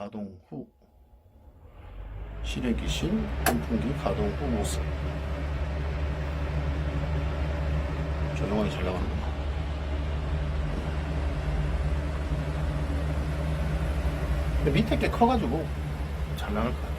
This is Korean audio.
가동 후 실외기신 환풍기 가동 후 모습. 조용하게 잘 나가는구나. 근데 밑에 게 커가지고 잘 나갈 거야.